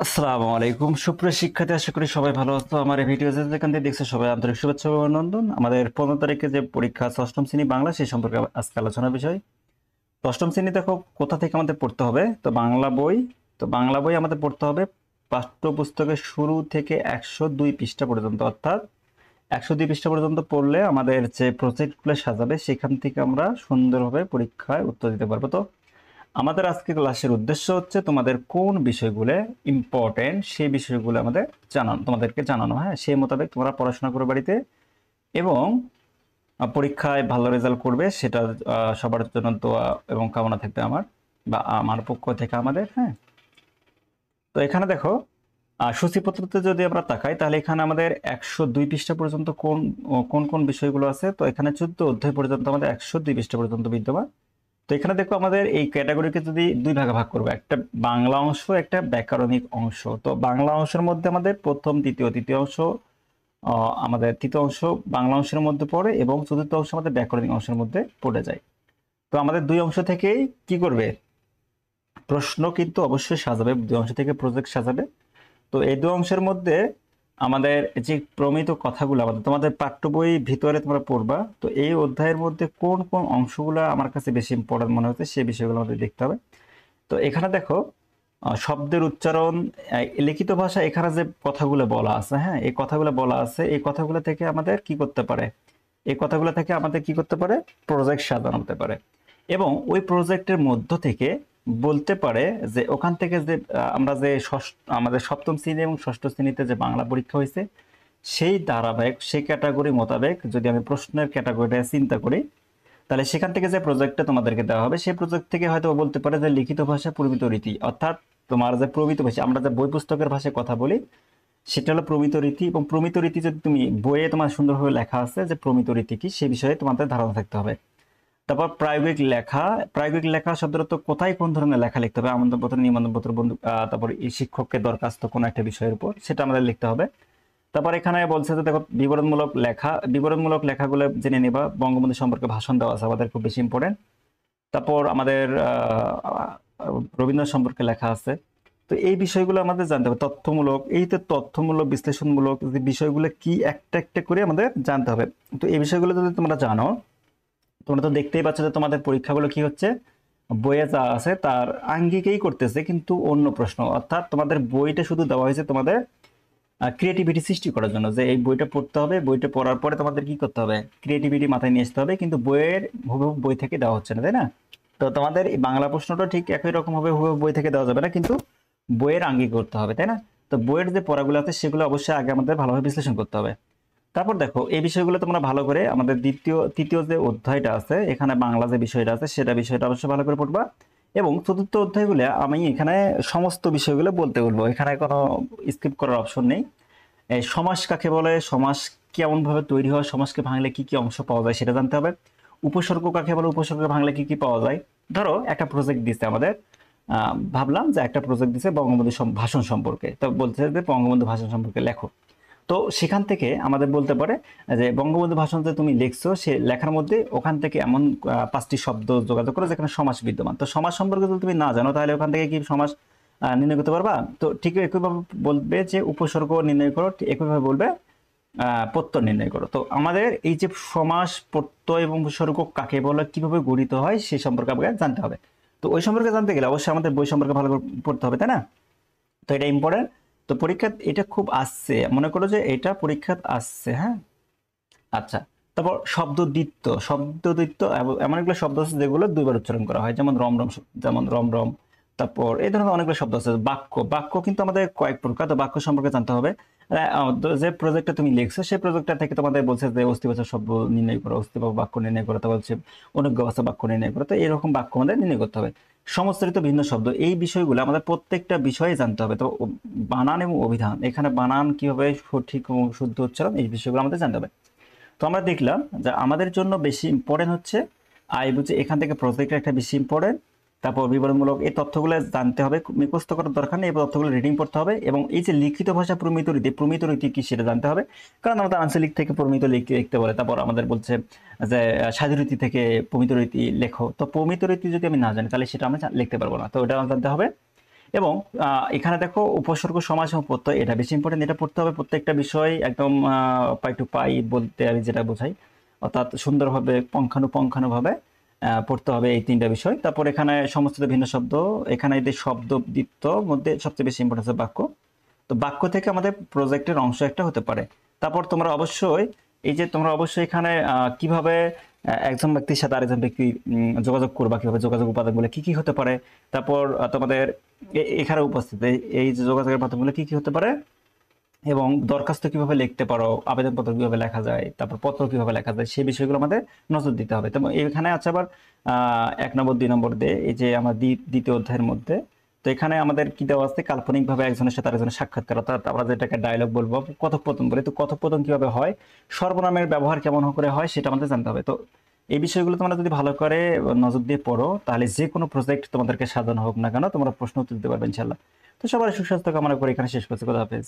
আসসালামু আলাইকুম সুপ্রিয় শিক্ষার্থী, আশা করি সবাই ভালো আছো। আমার এই ভিডিও যেখান থেকে দেখছো সবাই আন্তরিক শুভেচ্ছা ও অভিনন্দন। আমাদের 15 তারিখে যে পরীক্ষা ষষ্ঠম শ্রেণী বাংলা, সেই সম্পর্কে আজকে আলোচনার বিষয়। ষষ্ঠম শ্রেণী দেখো কোথা থেকে আমাদের পড়তে হবে, তো বাংলা বই। তো বাংলা বই আমাদের পড়তে হবে পাঠ্যপুস্তকের শুরু থেকে 102 পৃষ্ঠা পর্যন্ত, অর্থাৎ 102 পৃষ্ঠা পর্যন্ত পড়লে আমাদের যে প্রজেক্টগুলো সাজাবে সেখান থেকে আমরা সুন্দরভাবে পরীক্ষায় উত্তর দিতে পারবো। তো আমাদের আজকে ক্লাসের উদ্দেশ্য হচ্ছে তোমাদের কোন বিষয়গুলো ইম্পর্টেন্ট সেই বিষয়গুলো আমাদের তোমাদেরকে জানানো। হ্যাঁ, সেই মোতাবেক তোমরা পড়াশোনা করবে বাড়িতে, এবং পরীক্ষায় ভালো রেজাল্ট করবে, সেটা সবার জন্য দোয়া এবং কামনা থাকবে আমার বা আমার পক্ষ থেকে আমাদের। হ্যাঁ, তো এখানে দেখো সূচিপত্রতে যদি আমরা তাকাই, তাহলে এখানে আমাদের 102 পৃষ্ঠা পর্যন্ত কোন কোন কোন বিষয়গুলো আছে। তো এখানে 14 অধ্যায় পর্যন্ত আমাদের 102 পৃষ্ঠা পর্যন্ত বিদ্যমান। তো এখানে দেখো আমাদের এই ক্যাটাগরিকে যদি দুই ভাগে ভাগ করবো, একটা বাংলা অংশ, একটা ব্যাকরণিক অংশ। তো বাংলা অংশের মধ্যে আমাদের প্রথম তৃতীয় অংশ, আমাদের তৃতীয় অংশ বাংলা অংশের মধ্যে পড়ে, এবং চতুর্থ অংশ আমাদের ব্যাকরণিক অংশের মধ্যে পড়ে যায়। তো আমাদের দুই অংশ থেকেই কি করবে, প্রশ্ন কিন্তু অবশ্যই সাজাবে, দুই অংশ থেকে প্রজেক্ট সাজাবে। তো এই দুই অংশের মধ্যে আমাদের যে প্রমিত কথাগুলো আমাদের তোমাদের পাঠ্য বই ভিতরে তোমরা পড়বা, তো এই অধ্যায়ের মধ্যে কোন কোন অংশগুলো আমার কাছে বেশি ইম্পর্টেন্ট মনে হচ্ছে সেই বিষয়গুলো আমাদের দেখতে হবে। তো এখানে দেখো শব্দের উচ্চারণ, লিখিত ভাষা, এখানে যে কথাগুলো বলা আছে, হ্যাঁ এই কথাগুলো বলা আছে, এই কথাগুলো থেকে আমাদের কি করতে পারে, এই কথাগুলো থেকে আমাদের কি করতে পারে, প্রজেক্ট সাজানো হতে পারে। এবং ওই প্রজেক্টের মধ্য থেকে বলতে পারে যে ওখান থেকে যে আমরা যে আমাদের সপ্তম শ্রেণী এবং ষষ্ঠ শ্রেণীতে যে বাংলা পরীক্ষা হয়েছে, সেই ধারাবাহিক সেই ক্যাটাগরি মোতাবেক যদি আমি প্রশ্নের ক্যাটাগরিটা চিন্তা করি, তাহলে সেখান থেকে যে প্রজেক্টটা তোমাদেরকে দেওয়া হবে, সেই প্রজেক্ট থেকে হয়তো বলতে পারে যে লিখিত ভাষা প্রমিত রীতি, অর্থাৎ তোমার যে প্রমিত ভাষা, আমরা যে বই পুস্তকের ভাষায় কথা বলি সেটা হলো প্রমিত রীতি। এবং প্রমিত রীতি যদি তুমি বইয়ে তোমার সুন্দরভাবে লেখা আছে যে প্রমিত রীতি কি, সে বিষয়ে তোমাদের ধারণা থাকতে হবে। তারপর প্রায়োগিক লেখা, প্রায়োগিক লেখা শব্দটা কোথায় কোন ধরনের লেখা লিখতে হবে, আমন্ত্রণপত্র, নিমন্ত্রণপত্র, বন্ধু, তারপর এই শিক্ষককে দরখাস্ত কোনো একটা বিষয়ের উপর, সেটা আমাদের লিখতে হবে। তারপর এখানে বলছে যে দেখো বিবরণমূলক লেখা, বিবরণমূলক লেখাগুলো জেনে নেবা, বঙ্গবন্ধু সম্পর্কে ভাষণ দেওয়া আছে আমাদের খুব বেশি ইম্পর্টেন্ট। তারপর আমাদের রবীন্দ্রনাথ সম্পর্কে লেখা আছে। তো এই বিষয়গুলো আমাদের জানতে হবে, তথ্যমূলক, এই তো তথ্যমূলক বিশ্লেষণমূলক যে বিষয়গুলো কি একটা একটা করে আমাদের জানতে হবে। তো এই বিষয়গুলো যদি তোমরা জানো, তোমরা তো দেখতেই পাচ্ছ যে তোমাদের পরীক্ষাগুলো কি হচ্ছে, বইয়ে যা আছে তার আঙ্গিকেই করতেছে, কিন্তু অন্য প্রশ্ন। অর্থাৎ তোমাদের বইটা শুধু দেওয়া হয়েছে তোমাদের ক্রিয়েটিভিটি সৃষ্টি করার জন্য, যে এই বইটা পড়তে হবে, বইটা পড়ার পরে তোমাদের কি করতে হবে, ক্রিয়েটিভিটি মাথায় নিয়ে আসতে হবে, কিন্তু বইয়ের হুবহু বই থেকে দেওয়া হচ্ছে না, তাই না? তো তোমাদের এই বাংলা প্রশ্নটা ঠিক একই রকম হবে, হুবহু বই থেকে দেওয়া যাবে না, কিন্তু বইয়ের আঙ্গিক করতে হবে, তাই না? তো বইয়ের যে পড়াগুলো আছে সেগুলো অবশ্যই আগে আমাদের ভালোভাবে বিশ্লেষণ করতে হবে। তারপর দেখো এই বিষয়গুলো তোমরা ভালো করে আমাদের তৃতীয় যে অধ্যায়টা আছে, এখানে বাংলা যে বিষয়টা আছে সেটা বিষয়টা অবশ্যই ভালো করে পড়বা। এবং চতুর্থ অধ্যায়গুলো আমি এখানে সমস্ত বিষয়গুলো বলতে বলবো, এখানে কোনো স্কিপ করার অপশন নেই। এই সমাস কাকে বলে, সমাস কেমন ভাবে তৈরি হয়, সমাসকে ভাঙলে কি কি অংশ পাওয়া যায় সেটা জানতে হবে। উপসর্গ কাকে বলে, উপসর্গ ভাঙলে কি কি পাওয়া যায়। ধরো একটা প্রজেক্ট দিছে আমাদের, ভাবলাম যে একটা প্রজেক্ট দিছে বঙ্গবন্ধু ভাষণ সম্পর্কে, তো বলছে যে বঙ্গবন্ধু ভাষণ সম্পর্কে লেখো। তো সেখান থেকে আমাদের বলতে পারে যে বঙ্গবন্ধু ভাষণ যে তুমি লিখছো, সে লেখার মধ্যে ওখান থেকে এমন 5টি শব্দ যোগাযোগ করো যেখানে সমাস বিদ্যমান। তো সমাস সম্পর্কে যদি তুমি না জানো, তাহলে ওখান থেকে কি সমাস নির্ণয় করতে পারবা? তো ঠিক একইভাবে বলবে যে উপসর্গ নির্ণয় করো, ঠিক একইভাবে বলবে প্রত্যয় নির্ণয় করো। তো আমাদের এই যে সমাস, প্রত্যয় এবং উপসর্গ কাকে বলে, কিভাবে গঠিত হয়, সে সম্পর্কে আমাকে জানতে হবে। তো ওই সম্পর্কে জানতে গেলে অবশ্যই আমাদের বই সম্পর্কে ভালো করে পড়তে হবে, তাই না? তো এটা ইম্পর্টেন্ট। তো পরীক্ষা এটা খুব আসছে, মনে করো যে এটা পরীক্ষা আসছে, হ্যাঁ। আচ্ছা, তারপর শব্দ দ্বিত্ব এমন এগুলো শব্দ আছে যেগুলো দুইবার উচ্চারণ করা হয়, যেমন রমরম, যেমন রমরম। তারপর এই ধরনের অনেকগুলো শব্দ আছে। বাক্য, বাক্য কিন্তু আমাদের কয়েক প্রকার, তো বাক্য সম্পর্কে জানতে হবে। যে প্রজেক্টটা তুমি লিখছো সেই প্রজেক্টটা থেকে তোমাদের বলছে যে অস্তিবাচক শব্দ নির্ণয় করো, অস্তিবাচক বাক্য নির্ণয় করো, তারপর হচ্ছে অনুজ্ঞাবাচক বাক্য নির্ণয় করো। তো এরকম বাক্য আমাদের নির্ণয় করতে হবে। সমস্ত ভিন্ন শব্দ, এই বিষয়গুলো আমাদের প্রত্যেকটা বিষয়ে জানতে হবে। তো বানান এবং অভিধান, এখানে বানান কিভাবে সঠিক এবং শুদ্ধ উচ্চারণ, এই বিষয়গুলো আমাদের জানতে হবে। তো আমরা দেখলাম যে আমাদের জন্য বেশি ইম্পর্টেন্ট হচ্ছে আই বুঝে, এখান থেকে প্রজেক্টের একটা বেশি ইম্পর্টেন্ট। তারপর বিবরণমূলক, এই তথ্যগুলো জানতে হবে, মুখস্থ করার দরকার নেই, এই তথ্যগুলো রিডিং পড়তে হবে। এবং এই যে লিখিত ভাষা প্রমিত রীতি, প্রমিত রীতি কি সেটা জানতে হবে, কারণ আমাদের আঞ্চলিক থেকে প্রমিত লিখতে বলে। তারপর আমাদের বলছে যে সাধু রীতি থেকে প্রমিত রীতি লেখো। তো প্রমিত রীতি যদি আমি না জানি, তাহলে সেটা আমি লিখতে পারবো না, তো ওটা জানতে হবে। এবং এখানে দেখো উপসর্গ সমাস এবং প্রত্যয়, এটা বেশি ইম্পর্টেন্ট, এটা পড়তে হবে প্রত্যেকটা বিষয় একদম পাই টু পাই বলতে আমি যেটা বোঝাই, অর্থাৎ সুন্দরভাবে পুঙ্খানুপুঙ্খানুভাবে পড়তে হবে এই তিনটা বিষয়। তারপর এখানে সমস্ত ভিন্ন শব্দ, এখানে এই যে শব্দ দ্বিত্ব মধ্যে সবচেয়ে বেশি ইম্পর্টেন্স হচ্ছে বাক্য। তো বাক্য থেকে আমাদের প্রজেক্টের অংশ একটা হতে পারে। তারপর তোমরা অবশ্যই এখানে কিভাবে একজন ব্যক্তির সাথে আরেকজন ব্যক্তি যোগাযোগ করবা, কিভাবে যোগাযোগ উপাদানগুলো কি কি হতে পারে। তারপর তোমাদের এখানে উপস্থিত এই যে যোগাযোগের মাধ্যমগুলো কি কি হতে পারে, এবং দরখাস্ত কিভাবে লিখতে পারো, আবেদনপত্র কিভাবে লেখা যায়, তারপর পত্র কিভাবে লেখা যায়, সেই বিষয়গুলো আমাদের নজর দিতে হবে। তো এখানে আছে আবার 1 নম্বর 2 নম্বর দিয়ে এই যে আমার দ্বিতীয় অধ্যায়ের মধ্যে, তো এখানে আমাদের কি দেওয়া আছে, কাল্পনিকভাবে একজনের সাথে আরেকজনের সাক্ষাৎকার, অর্থাৎ আমরা যেটাকে ডায়লগ বলবো, কথোপকথন বলি। তো কথোপকথন কিভাবে হয়, সর্বনামের ব্যবহার কেমন করে হয়, সেটা আমাদের জানতে হবে। তো এই বিষয়গুলো তোমরা যদি ভালো করে নজর দিয়ে পড়ো, তাহলে যে কোনো প্রজেক্ট তোমাদেরকে সাজানো হোক না কেন তোমরা প্রশ্ন উত্তর দিতে পারবে ইনশাল্লাহ। তো সবার সুস্বাস্থ্য কামনা করে এখানে শেষ করছি। খোদা হাফেজ।